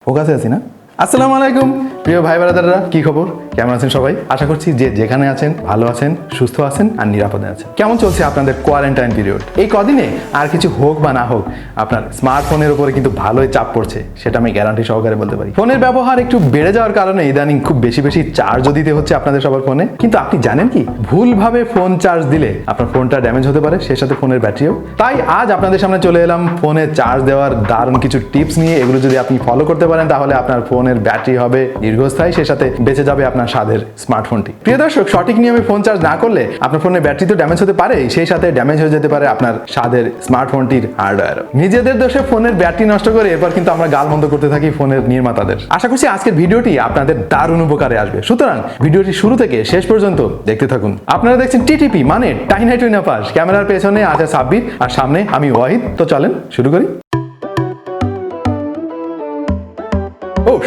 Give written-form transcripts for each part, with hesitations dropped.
ও কাছে আছি না। আসসালামু আলাইকুম প্রিয় ভাই ব্রাদাররা, কি খবর, কেমন আছেন সবাই? আশা করছি যে যেখানে আছেন ভালো আছেন, সুস্থ আছেন আর নিরাপদে আছেন। কেমন চলছে আপনাদের কোয়ারেন্টাইন পিরিয়ড? এই কদিনে আর কিছু হোক বা না হোক, আপনার স্মার্টফোনের উপরে কিন্তু ভালোই চাপ পড়ছে, সেটা আমি গ্যারান্টি সহকারে বলতে পারি। ফোনের ব্যবহার একটু বেড়ে যাওয়ার কারণে ইদানিং খুব বেশি বেশি চার্জও দিতে হচ্ছে আপনাদের সবার ফোনে। কিন্তু আপনি জানেন কি, ভুলভাবে ফোন চার্জ দিলে আপনার ফোনটা ড্যামেজ হতে পারে, সেই সাথে ফোনের ব্যাটারিও। তাই আজ আপনাদের সামনে চলে এলাম ফোনে চার্জ দেওয়ার দারুণ কিছু টিপস নিয়ে। এগুলো যদি আপনি ফলো করতে পারেন তাহলে আপনার ফোনের ব্যাটারি হবে দীর্ঘস্থায়ী, সেই সাথে বেঁচে যাবে আপনার স্বাদের স্মার্টফোনটি। প্রিয় দর্শক, সঠিক নিয়মে ফোন চার্জ না করলে আপনার ফোনের ব্যাটারি তো ড্যামেজ হতে পারে, সেই সাথে ড্যামেজ হয়ে যেতে পারে আপনার স্বাদের স্মার্টফোনটির হার্ডওয়্যারও। নিজেদের দোষে ফোনের ব্যাটারি নষ্ট করে এরপর কিন্তু আমরা গালমন্দ করতে থাকি ফোনের নির্মাতাদের। আশা করছি আজকের ভিডিওটি আপনাদের দারুণ উপকারে আসবে, সুতরাং ভিডিওটি শুরু থেকে শেষ পর্যন্ত দেখতে থাকুন। আপনারা দেখছেন টিটিপি মানে টাইনাই টুইনা পাস। ক্যামেরার পেছনে আছে সাব্বির আর সামনে আমি ওয়াহিদ। তো চলেন শুরু করি।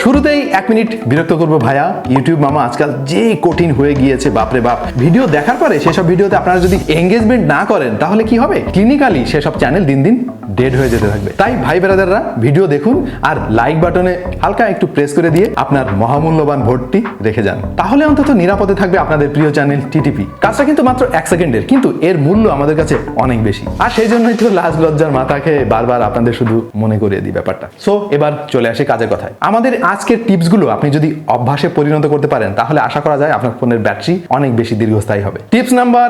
শুরুতেই 1 মিনিট বিরক্ত করবো ভাইয়া, ইউটিউব মামা আজকাল যে কঠিন হয়ে গিয়েছে, বাপরে বাপ। ভিডিও দেখার পরে সেসব ভিডিওতে আপনারা যদি এঙ্গেজমেন্ট না করেন তাহলে কি হবে? ক্লিনিক্যালি সেসব চ্যানেল দিন দিন ডেড হয়ে যেতে থাকবে। তাই ভাই ব্রাদাররা ভিডিও দেখুন আর লাইক বাটনে হালকা একটু প্রেস করে দিয়ে আপনার মহামূল্যবান ভোটটি রেখে যান, তাহলে অন্তত নিরাপদে থাকবে আপনাদের প্রিয় চ্যানেল টিটিপি। কাজটা কিন্তু মাত্র 1 সেকেন্ডের, কিন্তু এর মূল্য আমাদের কাছে অনেক বেশি। আর সেই জন্যই তো লাজ লজ্জার মাথা খেয়ে বারবার আপনাদের শুধু মনে করিয়ে দিই ব্যাপারটা। সো এবার চলে আসি কাজের কথায়। আমাদের আজকের টিপসগুলো আপনি যদি অভ্যাসে পরিণত করতে পারেন তাহলে আশা করা যায় আপনার ফোনের ব্যাটারি অনেক বেশি দীর্ঘস্থায়ী হবে। টিপস নাম্বার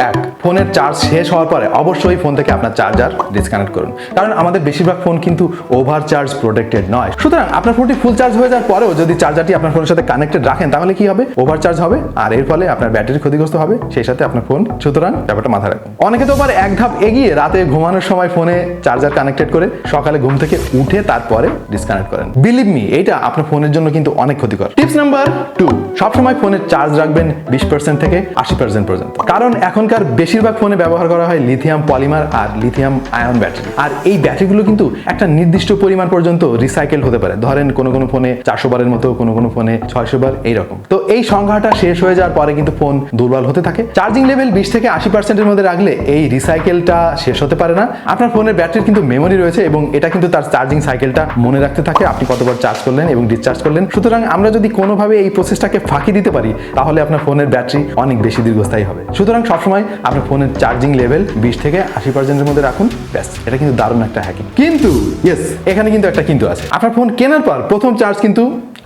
1, ফোনের চার্জ শেষ হওয়ার পরে অবশ্যই ফোন থেকে আপনার চার্জার ডিসকানেক্ট করুন, কারণ আমাদের বেশিরভাগ ফোন কিন্তু ওভার চার্জ প্রোটেক্টেড নয়। সুতরাং আপনার ফোনটি ফুল চার্জ হয়ে যাওয়ার পরেও যদি চার্জারটি আপনার ফোনের সাথে কানেক্টেড রাখেন তাহলে কি হবে? ওভার চার্জ হবে আর এর ফলে আপনার ব্যাটারি ক্ষতিগ্রস্ত হবে, সেই সাথে আপনার ফোন। সুতরাং ব্যাপারটা মাথায় রাখুন। অনেকে তো আবার এক ধাপ এগিয়ে রাতে ঘুমানোর সময় ফোনে চার্জার কানেক্টেড করে সকালে ঘুম থেকে উঠে তারপরে ডিসকানেক্ট করেন। বিলিভ মি, এটা আপনার ফোনের জন্য কিন্তু অনেক ক্ষতিকর। টিপস নাম্বার 2, সবসময় ফোনের চার্জ রাখবেন 20% থেকে 80% পর্যন্ত, কারণ এখনকার বেশিরভাগ ফোনে ব্যবহার করা হয় লিথিয়াম পলিমার আর লিথিয়াম আয়ন ব্যাটারি। আর এই ব্যাটারিগুলো কিন্তু একটা নির্দিষ্ট পরিমাণ পর্যন্ত রিসাইকেল হতে পারে। ধরেন কোনো ফোনে 400 বারের মতো, কোনো ফোনে 600 বার, এইরকম। তো এই সংখ্যাটা শেষ হয়ে যাওয়ার পরে কিন্তু ফোন দুর্বল হতে থাকে। চার্জিং লেভেল 20 থেকে 80% এর মধ্যে রাখলে এই রিসাইকেলটা শেষ হতে পারে না। আপনার ফোনের ব্যাটারির কিন্তু মেমোরি রয়েছে এবং এটা কিন্তু তার চার্জিং সাইকেলটা মনে রাখতে থাকে, আপনি কতবার চার্জ করলেন এবং ডিসচার্জ করলেন। সুতরাং আমরা যদি কোনোভাবে এই প্রসেসটাকে ফাঁকি দিতে পারি তাহলে আপনার ফোনের ব্যাটারি অনেক বেশি দীর্ঘস্থায়ী হবে। সুতরাং সবসময় আপনার ফোনের চার্জিং লেভেল 20 থেকে 80% এর মধ্যে রাখুন, ব্যাস। এটা কিন্তু দারুণ একটা হ্যাকিং। কিন্তু ইয়েস, এখানে কিন্তু একটা কিন্তু আছে। আপনার ফোন কেনার পর প্রথম চার্জ কিন্তু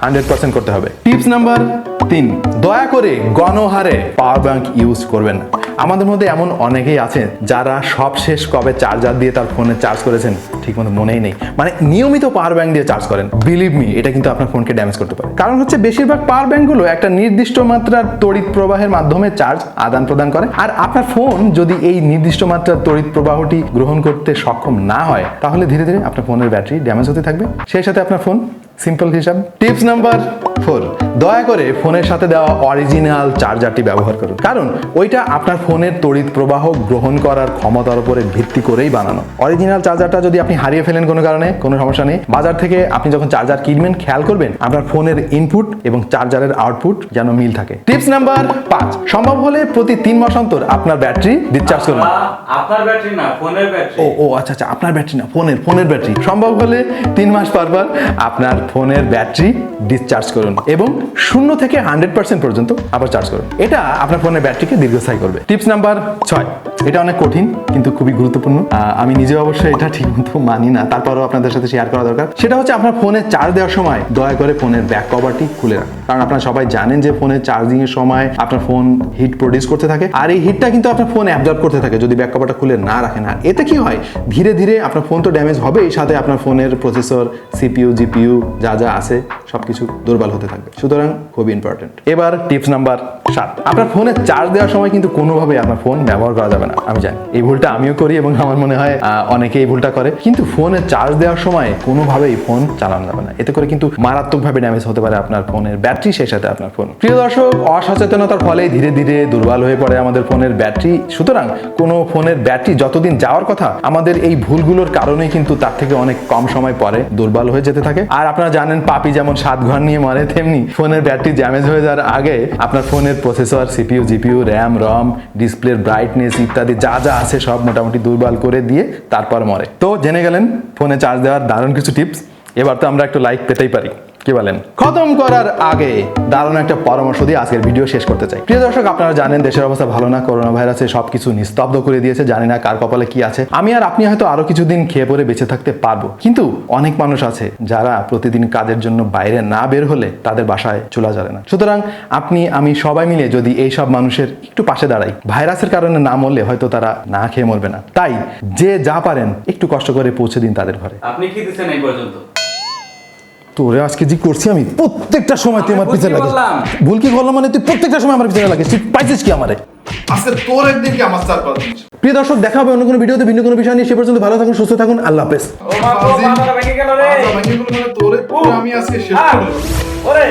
100% করতে হবে। টিপস নাম্বার 3, দয়া করে গণহারে পাওয়ার ব্যাংক ইউজ করবেন না। আমাদের মধ্যে এমন অনেকেই আছেন যারা সবশেষ কবে চার্জার দিয়ে তার ফোনে চার্জ করেছেন ঠিক মতো মনেই নেই, মানে নিয়মিত পাওয়ার ব্যাংক দিয়ে চার্জ করেন। বিলিভ মি, এটা কিন্তু আপনার ফোনকে ড্যামেজ করতে পারে। কারণ হচ্ছে বেশিরভাগ পাওয়ার ব্যাংকগুলো একটা নির্দিষ্ট মাত্রার তড়িৎ প্রবাহের মাধ্যমে চার্জ আদান প্রদান করে, আর আপনার ফোন যদি এই নির্দিষ্ট মাত্রার তড়িৎ প্রবাহটি গ্রহণ করতে সক্ষম না হয় তাহলে ধীরে ধীরে আপনার ফোনের ব্যাটারি ড্যামেজ হতে থাকবে, সেই সাথে আপনার ফোন। সিম্পল হিসাব। টিপস নাম্বার 4, দয়া করে ফোনের সাথে দেওয়া অরিজিনাল চার্জারটি ব্যবহার করুন, কারণ ওইটা আপনার ফোনের তড়িৎ প্রবাহ গ্রহণ করার ক্ষমতার উপরে ভিত্তি করেই বানানো। অরিজিনাল চার্জারটা যদি আপনি হারিয়ে ফেলেন কোনো কারণে, কোনো সমস্যা নেই। বাজার থেকে আপনি যখন চার্জার কিনবেন খেয়াল করবেন আপনার ফোনের ইনপুট এবং চার্জারের আউটপুট যেন মিল থাকে। টিপস নাম্বার 5, সম্ভব হলে প্রতি 3 মাস অন্তর আপনার ব্যাটারি ডিসচার্জ করুন। আপনার ব্যাটারি না, ফোনের ব্যাটারি। ও আচ্ছা, আপনার ব্যাটারি না, ফোনের ব্যাটারি। সম্ভব হলে 3 মাস পর আপনার ফোনের ব্যাটারি ডিসচার্জ করুন এবং 0 থেকে 100% পর্যন্ত আবার চার্জ করুন। এটা আপনার ফোনের ব্যাটারিকে দীর্ঘস্থায়ী করবে। টিপস নাম্বার 6, এটা অনেক কঠিন কিন্তু খুবই গুরুত্বপূর্ণ। আমি নিজে অবশ্যই এটা ঠিকমতো মানি না, তারপরেও আপনাদের সাথে শেয়ার করা দরকার। সেটা হচ্ছে আপনার ফোনে চার্জ দেওয়ার সময় দয়া করে ফোনের ব্যাক কভারটি খুলে রাখুন, কারণ আপনারা সবাই জানেন যে ফোনের চার্জিং এর সময় আপনার ফোন হিট প্রডিউস করতে থাকে, আর এই হিটটা কিন্তু আপনার ফোন অ্যাবজর্ব করতে থাকে যদি ব্যাক কভারটা খুলে না রাখেন। আর এতে কি হয়, ধীরে ধীরে আপনার ফোন তো ড্যামেজ হবে, এই সাথে আপনার ফোনের প্রসেসর, সিপিইউ, জিপিইউ যা যা আছে সবকিছু দুর্বল হতে থাকবে। সুতরাং খুব ইম্পর্টেন্ট। এবার টিপস নাম্বার 7, আপনার ফোনে চার্জ দেওয়ার সময় কিন্তু কোনোভাবে আপনার ফোন ব্যবহার করা যাবে না। আমি জানি এই ভুলটা আমিও করি এবং আমার মনে হয় অনেকে এই ভুলটা করে, কিন্তু ফোনে চার্জ দেওয়ার সময় কোনোভাবেই ফোন চালানো যাবে না। এতে করে কিন্তু মারাত্মকভাবে ড্যামেজ হতে পারে আপনার ফোনের ব্যাটারি, সেই সাথে আপনার ফোন। প্রিয় দর্শক, অসচেতনতার ফলে ধীরে ধীরে দুর্বল হয়ে পড়ে আমাদের ফোনের ব্যাটারি। সুতরাং কোনো ফোনের ব্যাটারি যতদিন যাওয়ার কথা, আমাদের এই ভুলগুলোর কারণেই কিন্তু তার থেকে অনেক কম সময় পরে দুর্বল হয়ে যেতে থাকে। আর আপনারা জানেন পাপি যেমন 7 ঘর নিয়ে মরে, তেমনি ফোনের ব্যাটারি ড্যামেজ হয়ে যাওয়ার আগে আপনার ফোনের প্রসেসর, সিপিইউ, জিপিইউ, র্যাম, রম, ডিসপ্লের ব্রাইটনেস ইত্যাদি যা যা আছে সব মোটামুটি দুর্বল করে দিয়ে তারপর মরে। তো জেনে গেলেন ফোনে চার্জ দেওয়ার দারুণ কিছু টিপস। এবার তো আমরা একটু লাইক পেতেই পারি, কি বলেন? খতম করার আগে দারুণ একটা পরামর্শ দিয়ে আজকের ভিডিও শেষ করতে চাই। প্রিয় দর্শক, আপনারা জানেন দেশের অবস্থা ভালো না, করোনা ভাইরাসে সবকিছু নিস্তব্ধ করে দিয়েছে, জানি না কার কপালে কি আছে। আমি আর আপনি হয়তো আরো কিছুদিন খেয়ে পরে বেঁচে থাকতে পারবো, কিন্তু অনেক মানুষ আছে যারা প্রতিদিন কাজের জন্য বাইরে না বের হলে তাদের বাসায় চুলা জ্বলে না। সুতরাং আপনি আমি সবাই মিলে যদি এই সব মানুষের একটু পাশে দাঁড়াই, ভাইরাসের কারণে না মরলে হয়তো তারা না খেয়ে মরবে না। তাই যে যা পারেন একটু কষ্ট করে পৌঁছে দিন তাদের ঘরে। আপনি কি দিচ্ছেন এই পর্যন্ত? তোরে আজকে যে করছি আমি, প্রত্যেকটা সময় তুই আমার আমি পিছনে ভুল কি লাগিস। বললাম? ভুল কি করলাম মানে? তুই প্রত্যেকটা সময় আমার পিছনে লাগিস। তুই পাইছিস কি আমারে? আজকে তোর একদিন কি আমার চার পাঁচ দিন। প্রিয় দর্শক, দেখা হবে অন্য কোনো ভিডিওতে ভিন্ন কোনো বিষয় নিয়ে। সে পর্যন্ত ভালো থাকুন, সুস্থ থাকুন। আল্লাহ হাফেজ। ও মা গো, মাথাটা ভেঙে গেল রে। আমি আজকে শেষ করে দেবো। ওরে